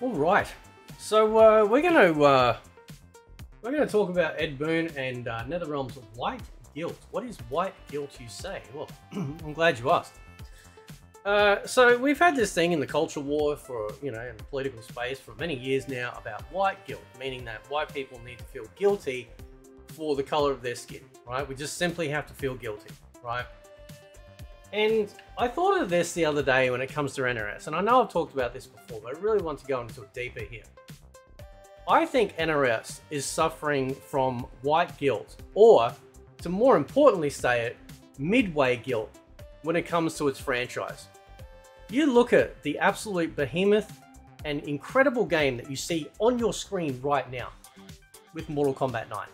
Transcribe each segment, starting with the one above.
All right, so we're gonna talk about Ed Boon and NetherRealm's White Guilt. What is White Guilt, you say? Well, I'm glad you asked. So we've had this thing in the culture war for, in the political space for many years now about white guilt, meaning that white people need to feel guilty for the color of their skin, right? We just simply have to feel guilty, right? And I thought of this the other day when it comes to NRS, and I know I've talked about this before, but I really want to go into it deeper here. I think NRS is suffering from white guilt, or, to more importantly say it, Midway guilt when it comes to its franchise. You look at the absolute behemoth and incredible game that you see on your screen right now with Mortal Kombat 9.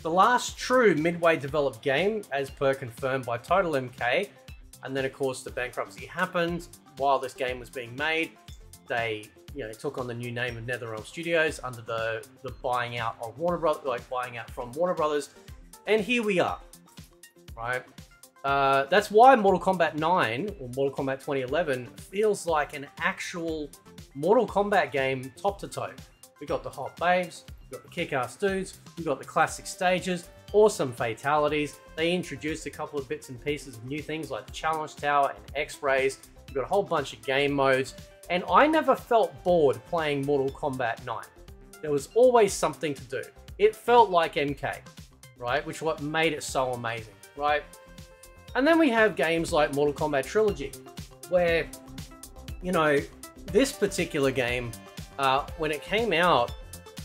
The last true Midway developed game, as per confirmed by Total MK, and then of course the bankruptcy happened while this game was being made. They, took on the new name of NetherRealm Studios under the buying out of Warner Brothers, buying out from Warner Brothers, and here we are, right? That's why Mortal Kombat 9 or Mortal Kombat 2011 feels like an actual Mortal Kombat game top to toe. We got the hot babes, we got the kick-ass dudes, we got the classic stages, awesome fatalities. They introduced a couple of bits and pieces of new things like the Challenge Tower and X-Rays. We've got a whole bunch of game modes, and I never felt bored playing Mortal Kombat 9. There was always something to do. It felt like MK, right? Which is what made it so amazing, right? And then we have games like Mortal Kombat Trilogy, where, this particular game, when it came out,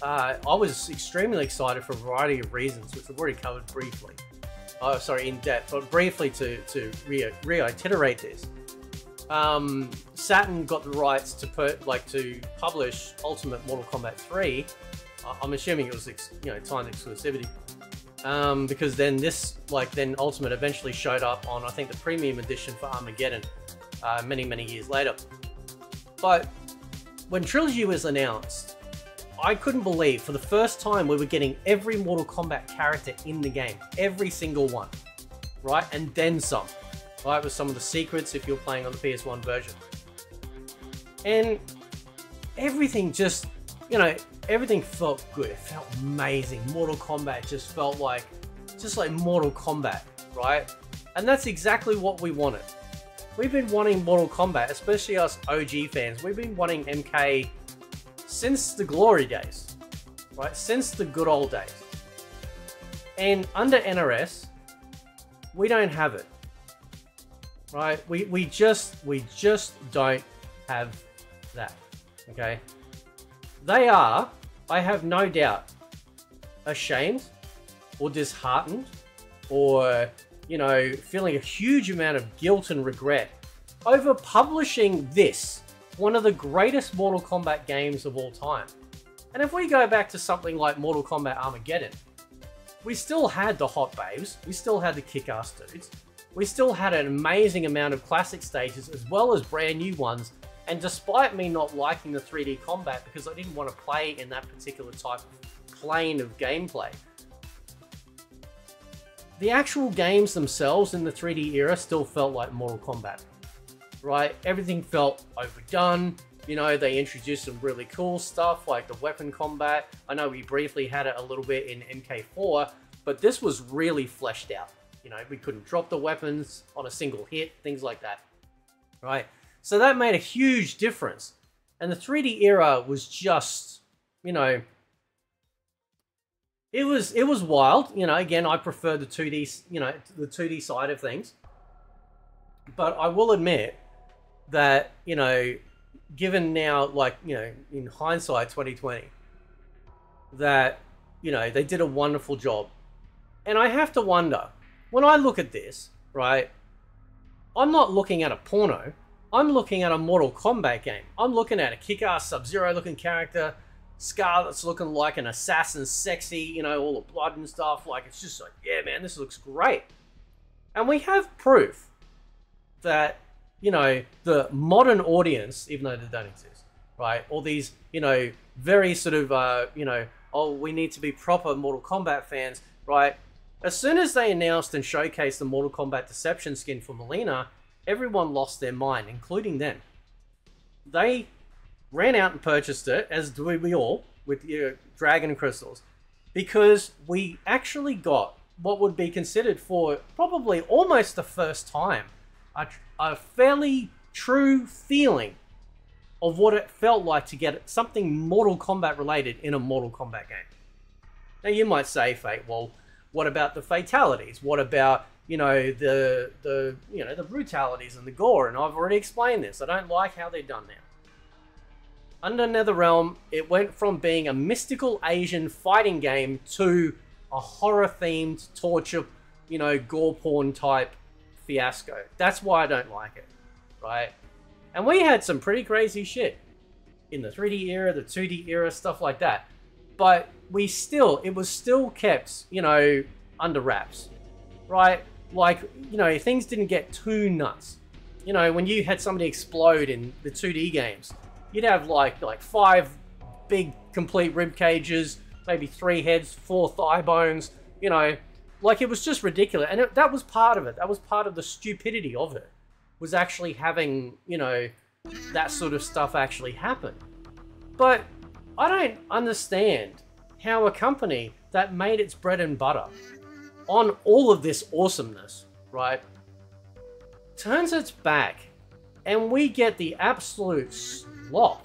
I was extremely excited for a variety of reasons, which we've already covered briefly. Oh, sorry, in depth, but briefly to reiterate this. Saturn got the rights to publish Ultimate Mortal Kombat 3. I'm assuming it was timed exclusivity. Because then then Ultimate eventually showed up on, I think, the premium edition for Armageddon many years later. But when Trilogy was announced, I couldn't believe for the first time we were getting every Mortal Kombat character in the game, every single one, right? And then some, right? With some of the secrets if you're playing on the PS1 version. And everything just, everything felt good. It felt amazing. Mortal Kombat just felt like Mortal Kombat, right? And that's exactly what we wanted. We've been wanting Mortal Kombat, especially us OG fans. We've been wanting MK since the glory days, right? Since the good old days. And under NRS, we don't have it, right? We just don't have that, okay? They are, I have no doubt, ashamed or disheartened or, feeling a huge amount of guilt and regret over publishing this, one of the greatest Mortal Kombat games of all time. And if we go back to something like Mortal Kombat Armageddon, we still had the hot babes, we still had the kick-ass dudes, we still had an amazing amount of classic stages as well as brand new ones. And despite me not liking the 3D combat because I didn't want to play in that particular type of plane of gameplay, the actual games themselves in the 3D era still felt like Mortal Kombat, right? Everything felt overdone. They introduced some really cool stuff like the weapon combat. I know we briefly had it a little bit in MK4, but this was really fleshed out. We couldn't drop the weapons on a single hit, things like that, right? So that made a huge difference. And the 3D era was just, it was wild. Again, I prefer the 2D, the 2D side of things. But I will admit that, given now, in hindsight 2020, that, they did a wonderful job. And I have to wonder, when I look at this, right, I'm not looking at a porno. I'm looking at a Mortal Kombat game. I'm looking at a kick-ass Sub-Zero looking character, Scar that's looking like an assassin, sexy, all the blood and stuff. It's just like, yeah, man, this looks great. And we have proof that, the modern audience, even though they don't exist, right? All these, very sort of, oh, we need to be proper Mortal Kombat fans, right? As soon as they announced and showcased the Mortal Kombat Deception skin for Mileena, everyone lost their mind, including them. They ran out and purchased it, as do we all, with your dragon crystals, because we actually got what would be considered for probably almost the first time a fairly true feeling of what it felt like to get something Mortal Kombat related in a Mortal Kombat game. Now you might say, Fate, well, what about the fatalities? What about, you know, the brutalities and the gore? And I've already explained this. I don't like how they're done now. Under NetherRealm, it went from being a mystical Asian fighting game to a horror-themed torture, you know, gore porn type fiasco. That's why I don't like it, right? And we had some pretty crazy shit in the 3D era, the 2D era, stuff like that. But it was still kept, you know, under wraps, right? Like, you know, things didn't get too nuts. You know, when you had somebody explode in the 2D games, you'd have like 5 big complete rib cages, maybe 3 heads, 4 thigh bones, you know, like it was just ridiculous. And that was part of it. That was part of the stupidity of it, was actually having, you know, that sort of stuff actually happen. But I don't understand how a company that made its bread and butter on all of this awesomeness, right, turns its back and we get the absolute slop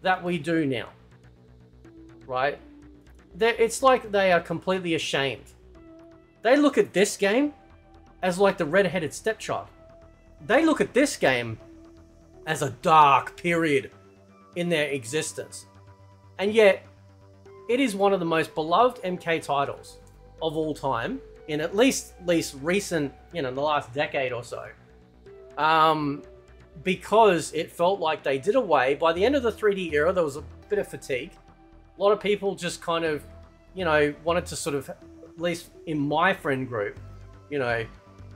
that we do now, right? It's like they are completely ashamed. They look at this game as like the red-headed stepchild. They look at this game as a dark period in their existence. And yet, it is one of the most beloved MK titles of all time, in at least recent, you know, in the last decade or so. Because it felt like they did away, by the end of the 3D era, there was a bit of fatigue. A lot of people just kind of, you know, wanted to sort of, at least in my friend group, you know,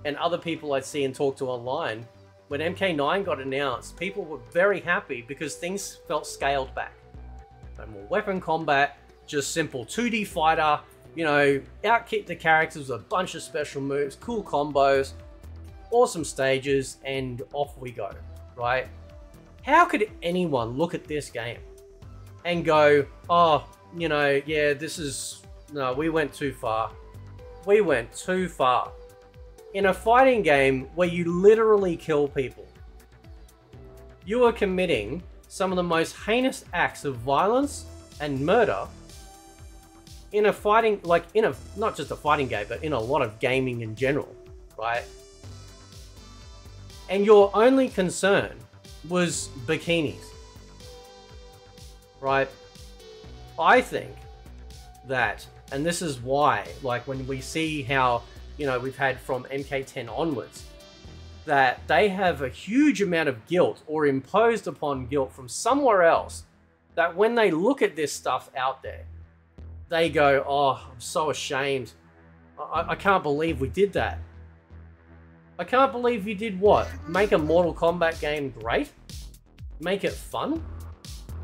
and other people I'd see and talk to online, when MK9 got announced, people were very happy because things felt scaled back. No more weapon combat, just simple 2D fighter, you know, outkit the characters with a bunch of special moves, cool combos, awesome stages, and off we go, right? How could anyone look at this game and go, oh, you know, yeah, no, we went too far. We went too far. In a fighting game where you literally kill people, you are committing some of the most heinous acts of violence and murder in a fighting, like in a, not just a fighting game, but in a lot of gaming in general, right? And your only concern was bikinis, right? I think that, and this is why, like when we see how, you know, we've had from MK10 onwards, that they have a huge amount of guilt or imposed upon guilt from somewhere else, that when they look at this stuff out there, they go, oh, I'm so ashamed. I can't believe we did that. I can't believe you did what? Make a Mortal Kombat game great? Make it fun?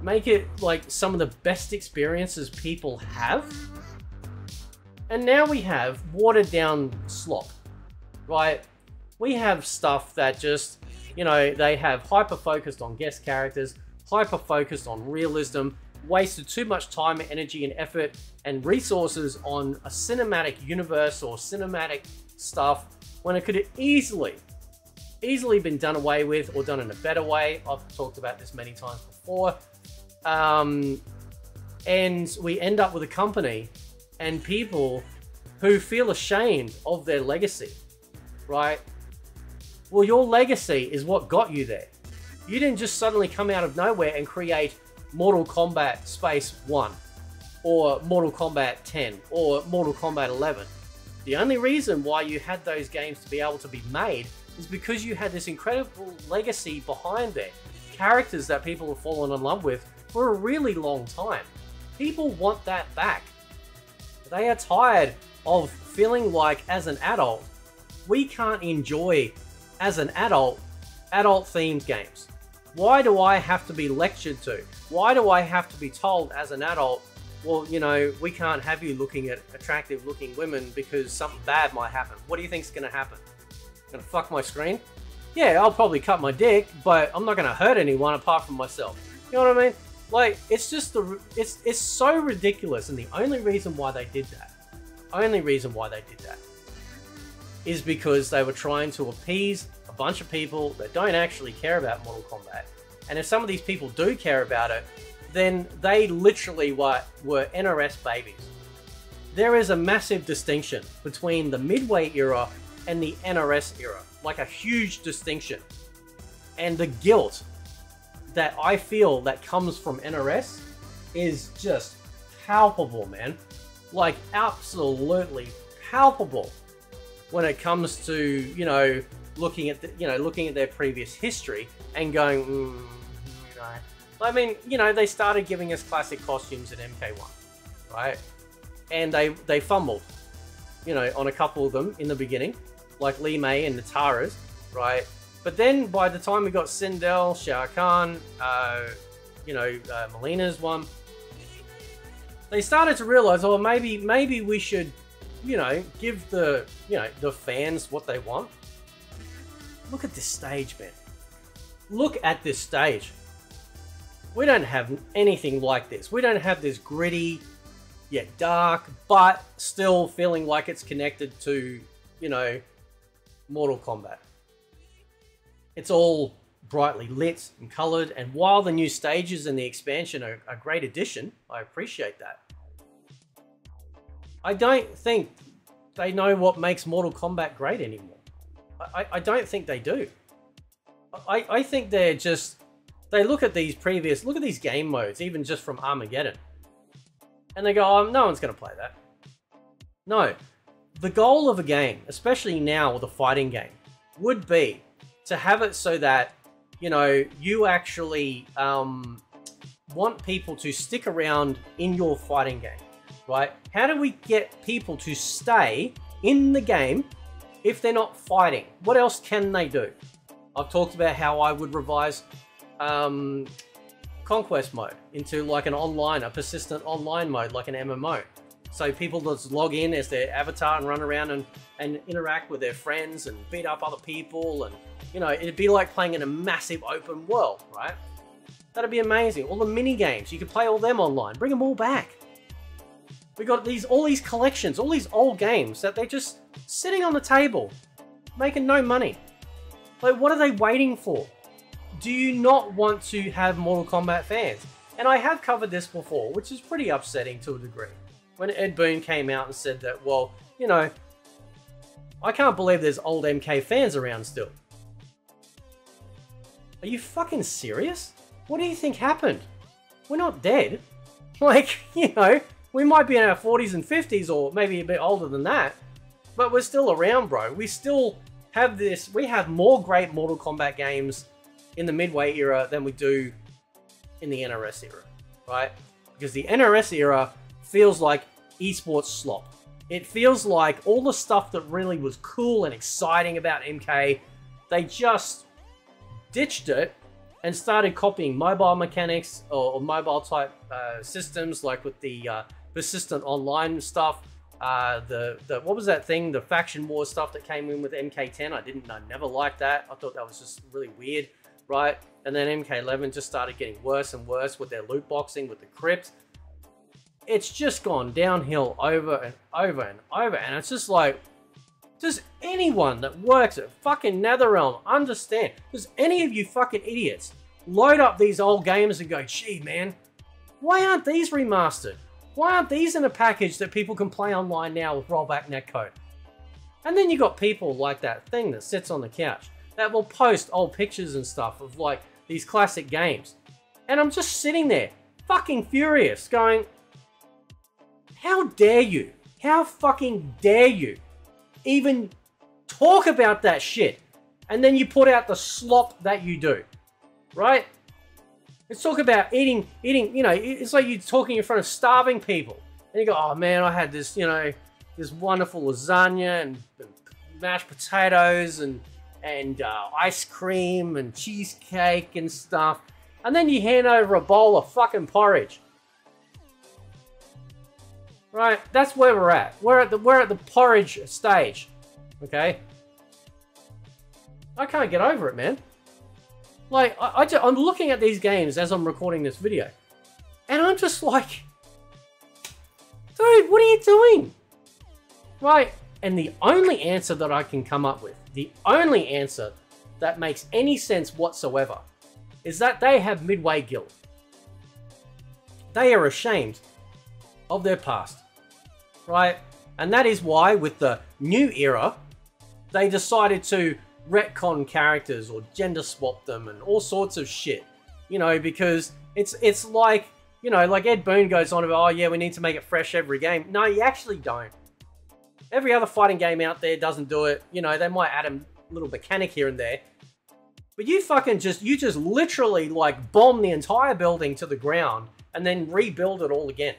Make it like some of the best experiences people have? And now we have watered down slop, right? We have stuff that just, you know, they have hyper-focused on guest characters, hyper-focused on realism, wasted too much time, energy, and effort and resources on a cinematic universe or cinematic stuff when it could have easily been done away with or done in a better way. I've talked about this many times before. And we end up with a company and people who feel ashamed of their legacy, right? Well, your legacy is what got you there. You didn't just suddenly come out of nowhere and create Mortal Kombat Space 1 or Mortal Kombat 10 or Mortal Kombat 11. The only reason why you had those games to be able to be made is because you had this incredible legacy behind there. Characters that people have fallen in love with for a really long time. People want that back. They are tired of feeling like, as an adult, we can't enjoy, as an adult, adult-themed games. Why do I have to be lectured to? Why do I have to be told as an adult, well, you know, we can't have you looking at attractive-looking women because something bad might happen? What do you think's gonna happen? Gonna fuck my screen? Yeah, I'll probably cut my dick, but I'm not gonna hurt anyone apart from myself. You know what I mean? Like, it's just it's so ridiculous, and the only reason why they did that, is because they were trying to appease a bunch of people that don't actually care about Mortal Kombat. And if some of these people do care about it, then they literally were NRS babies. There is a massive distinction between the Midway era and the NRS era. Like a huge distinction. And the guilt that I feel that comes from NRS is just palpable, man. Like, absolutely palpable when it comes to, you know, looking at their previous history and going, you know. I mean, you know, they started giving us classic costumes at MK1, right? And they fumbled, you know, on a couple of them in the beginning, like Li Mei and Natara's, right? But then by the time we got Sindel, Shao Kahn, Melina's one, they started to realize, oh, maybe we should, you know, give the fans what they want. Look at this stage, man. Look at this stage. We don't have anything like this. We don't have this gritty, yet dark, but still feeling like it's connected to, you know, Mortal Kombat. It's all brightly lit and colored, and while the new stages and the expansion are a great addition, I appreciate that. I don't think they know what makes Mortal Kombat great anymore. I don't think they do. I think they're just, they look at these game modes, even just from Armageddon, and they go, oh, no one's going to play that. No. The goal of a game, especially now with a fighting game, would be to have it so that, you know, you actually want people to stick around in your fighting game, right? How do we get people to stay in the game if they're not fighting? What else can they do? I've talked about how I would revise Conquest mode into like a persistent online mode, like an MMO. So people just log in as their avatar and run around and interact with their friends and beat up other people, and, you know, it'd be like playing in a massive open world, right? That'd be amazing. All the mini games, you could play all them online. Bring them all back. We got all these collections, all these old games that they're just sitting on the table, making no money. Like, what are they waiting for? Do you not want to have Mortal Kombat fans? And I have covered this before, which is pretty upsetting to a degree. When Ed Boon came out and said that, well, you know, I can't believe there's old MK fans around still. Are you fucking serious? What do you think happened? We're not dead. Like, you know, we might be in our 40s and 50s, or maybe a bit older than that, but we're still around, bro. We still have this. We have more great Mortal Kombat games in the Midway era than we do in the NRS era, right? Because the NRS era feels like esports slop. It feels like all the stuff that really was cool and exciting about MK, they just ditched it and started copying mobile mechanics or mobile type systems, like with the persistent online stuff. What was that thing? The faction war stuff that came in with MK10. I never liked that. I thought that was just really weird, right? And then MK11 just started getting worse and worse with their loot boxing, with the crypt. It's just gone downhill over and over and over, and it's just like, does anyone that works at fucking NetherRealm understand? Does any of you fucking idiots load up these old games and go, gee man, why aren't these remastered? Why aren't these in a package that people can play online now with rollback netcode? And then you got people like that thing that sits on the couch that will post old pictures and stuff of like these classic games. And I'm just sitting there fucking furious going, how dare you? How fucking dare you even talk about that shit? And then you put out the slop that you do, right? Let's talk about eating, you know, it's like you're talking in front of starving people. And you go, oh man, I had this, you know, this wonderful lasagna and mashed potatoes and ice cream and cheesecake and stuff. And then you hand over a bowl of fucking porridge. Right, that's where we're at. We're at the porridge stage. Okay? I can't get over it, man. Like, I'm looking at these games as I'm recording this video, and I'm just like, dude, what are you doing? Right? And the only answer that I can come up with, the only answer that makes any sense whatsoever, is that they have Midway Guild. They are ashamed of their past, right? And that is why, with the new era, they decided to retcon characters or gender swap them and all sorts of shit. You know, because it's like, you know, like Ed Boon goes on about, oh yeah, we need to make it fresh every game. No, you actually don't. Every other fighting game out there doesn't do it. You know, they might add a little mechanic here and there. But you fucking just literally like bomb the entire building to the ground and then rebuild it all again.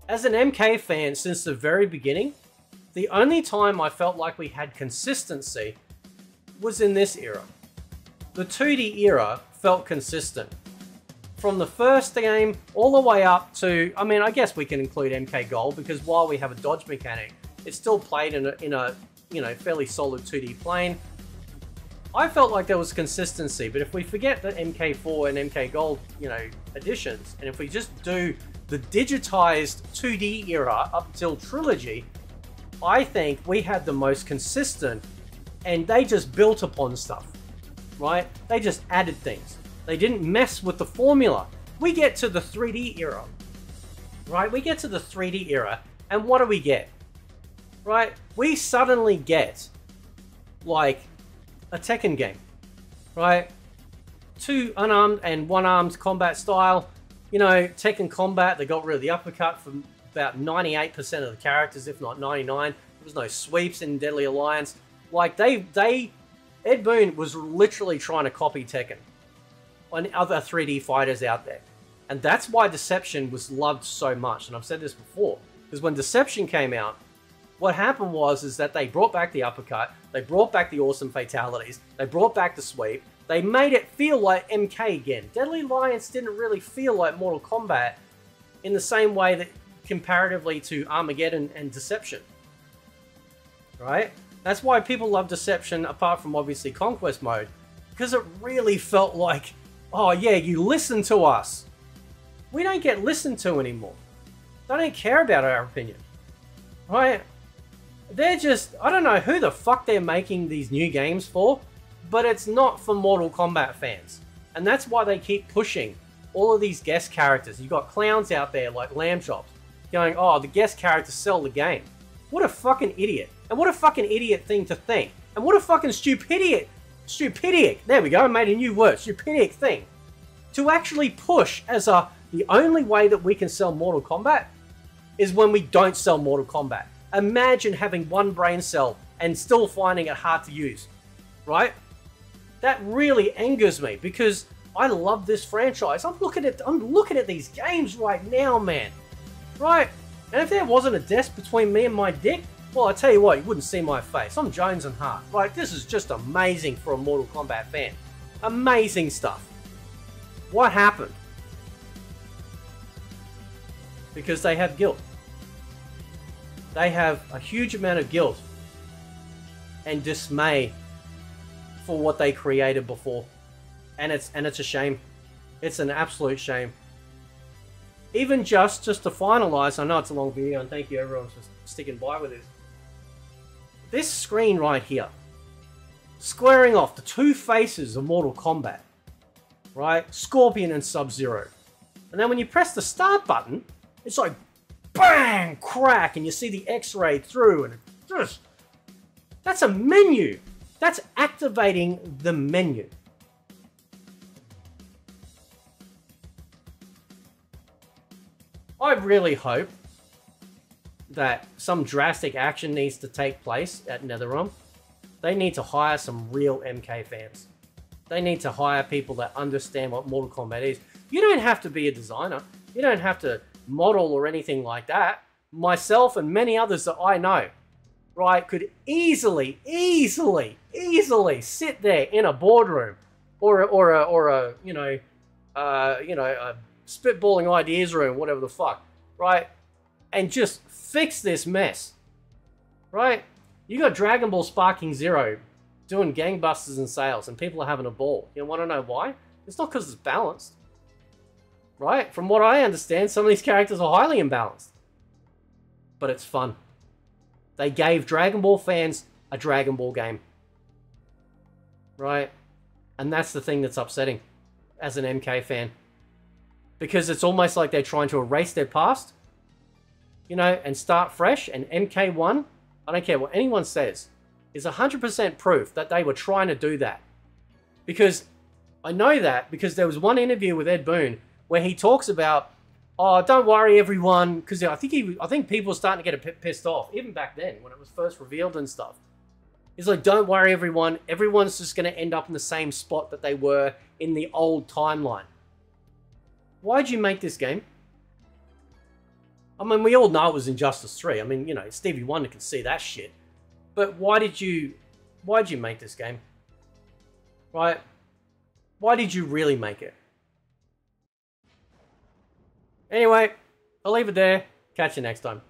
As an MK fan since the very beginning, the only time I felt like we had consistency was in this era. The 2D era felt consistent. From the first game all the way up to, I mean, I guess we can include MK Gold, because while we have a dodge mechanic, it's still played in a you know, fairly solid 2D plane. I felt like there was consistency, but if we forget the MK4 and MK Gold, you know, editions, and if we just do the digitized 2D era up till Trilogy, I think we had the most consistent, and they just built upon stuff, right? They just added things. They didn't mess with the formula. We get to the 3D era, right? We get to the 3D era, and what do we get? Right? We suddenly get, like, a Tekken game, right? 2 unarmed and 1-armed combat style. You know, Tekken Combat, they got rid of the uppercut from about 98% of the characters, if not 99. There was no sweeps in Deadly Alliance. Like, Ed Boon was literally trying to copy Tekken on other 3D fighters out there. And that's why Deception was loved so much. And I've said this before, because when Deception came out, what happened is that they brought back the uppercut, they brought back the awesome fatalities, they brought back the sweep, they made it feel like MK again. Deadly Alliance didn't really feel like Mortal Kombat in the same way that comparatively to Armageddon and Deception, right? That's why people love Deception, apart from obviously Conquest Mode, because it really felt like, oh yeah, you listen to us. We don't get listened to anymore. They don't care about our opinion, right? They're just, I don't know who the fuck they're making these new games for, but it's not for Mortal Kombat fans. And that's why they keep pushing all of these guest characters. You got clowns out there like Lamb Chops going, oh, the guest characters sell the game. What a fucking idiot. And what a fucking idiot thing to think. And what a fucking stupidic, there we go, I made a new word, stupidic thing. To actually push as the only way that we can sell Mortal Kombat is when we don't sell Mortal Kombat. Imagine having one brain cell and still finding it hard to use, right? That really angers me, because I love this franchise. I'm looking at these games right now, man. Right? And if there wasn't a desk between me and my dick, well, I tell you what, you wouldn't see my face. I'm Jones and Hart. Like, this is just amazing for a Mortal Kombat fan. Amazing stuff. What happened? Because they have guilt. They have a huge amount of guilt and dismay for what they created before. And it's a shame. It's an absolute shame. Even just to finalize, I know it's a long video, and thank you everyone for sticking by with this. This screen right here, squaring off the two faces of Mortal Kombat, right? Scorpion and Sub-Zero. And then when you press the start button, it's like bang, crack, and you see the X-ray through, and it just, that's a menu. That's activating the menu. I really hope that some drastic action needs to take place at NetherRealm. They need to hire some real MK fans. They need to hire people that understand what Mortal Kombat is. You don't have to be a designer. You don't have to model or anything like that. Myself and many others that I know, right, could easily sit there in a boardroom or a spitballing ideas room, whatever the fuck, right, and just fix this mess, right? You got Dragon Ball Sparking Zero doing gangbusters in sales and people are having a ball. You want to know why? It's not because it's balanced. Right? From what I understand, some of these characters are highly imbalanced. But it's fun. They gave Dragon Ball fans a Dragon Ball game. Right? And that's the thing that's upsetting as an MK fan. Because it's almost like they're trying to erase their past, you know, and start fresh. And MK1, I don't care what anyone says, is 100% proof that they were trying to do that. Because I know that because there was one interview with Ed Boon where he talks about, oh, don't worry everyone, because I think people were starting to get a bit pissed off, even back then when it was first revealed and stuff. He's like, don't worry everyone, everyone's just going to end up in the same spot that they were in the old timeline. Why'd you make this game? I mean, we all know it was Injustice 3. I mean, you know, Stevie Wonder can see that shit. But why'd you make this game? Right? Why did you really make it? Anyway, I'll leave it there. Catch you next time.